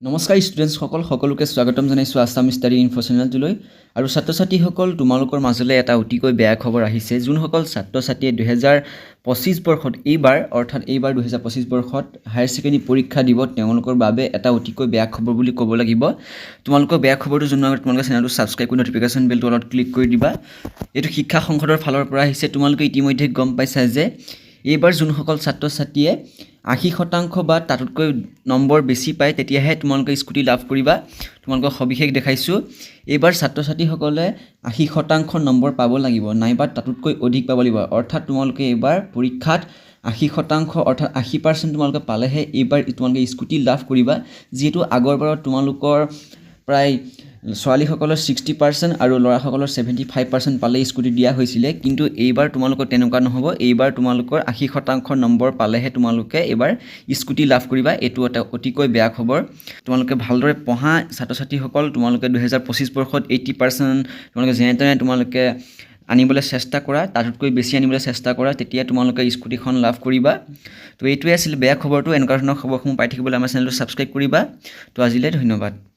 নমস্কাৰ ষ্টুডেণ্টসকল সকলোকে স্বাগতম জনাইছোঁ আছাম ষ্টাডি ইনফো চেনেলটোলৈ আৰু ছাত্ৰ ছাত্ৰীসকল তোমালোকৰ মাজলৈ এটা অতিকৈ বেয়া খবৰ আহিছে যোনসকল ছাত্ৰ ছাত্ৰীয়ে 2025 বৰ্ষত এইবাৰ 2025 বৰ্ষত হায়াৰ ছেকেণ্ডাৰী পৰীক্ষা দিব তেওঁলোকৰ বাবে এটা অতিকৈ বেয়া খবৰ বুলি ক'ব লাগিব তোমালোকৰ বেয়া খবৰটো জনোৱাৰ আগতে তোমালোকে চেনেলটো ছাবস্ক্ৰাইব কৰি নটিফিকেশ্যন বেলটো অলপ ক্লিক কৰি দিবা এইটো শিক্ষা সংসদৰ ফালৰ পৰা আহিছে তোমালোকে ইতিমধ্যে গম পাইছা যে এইবাৰ যোনসকল ছাত্ৰ ছাত্ৰীয়ে 80% বা তাতকৈ নম্বৰ বেছি পায় তেতিয়াহে তোমালোকে স্কুটি লাভ কৰিবা তোমালোকক সবিশেষ দেখাইছো এইবাৰ ছাত্ৰ ছাত্ৰীসকলে 80% নম্বৰ পাব লাগিব নাইবা তাতকৈ অধিক পাব লাগিব অৰ্থাৎ তোমালোকে এইবাৰ পৰীক্ষাত 80% অৰ্থাৎ 80% তোমালোকে পালেহে এইবাৰ তোমালোকে স্কুটি লাভ কৰিবা যেটো আগৰবাৰত তোমালোকৰ প্ৰায় ছোৱালীসকলৰ 60% আৰু ল'ৰাসকলৰ 75% পালে স্কুটি দিয়া হৈছিল কিন্তু এইবাৰ তোমালোকৰ তেনেকুৱা নহব এইবাৰ তোমালোকৰ 80% নম্বৰ পালেহে তোমালোকে এইবাৰ স্কুটি লাভ কৰিবা এটো এটা অতিকৈ বেয়া খবৰ তোমালোকে ভালদৰে পঢ়া ছাত্ৰ ছাত্ৰীসকল তোমালোকে 2025 বৰ্ষত 80% তোমালোকে যেনেতেনে তোমালোকে আনিবলৈ চেষ্টা কৰা তাতকৈ বেছি আনিবলৈ চেষ্টা কৰা তেতিয়া তোমালোকে স্কুটিখন লাভ কৰিবা তো এইটোৱে আছিল বেয়া খবৰটো এনেকুৱা ধৰণৰ খবৰসমূহ পাই থাকিবলৈ আমাৰ চেনেলটো ছাবস্ক্ৰাইব কৰিবা তো আজিলৈ ধন্যবাদ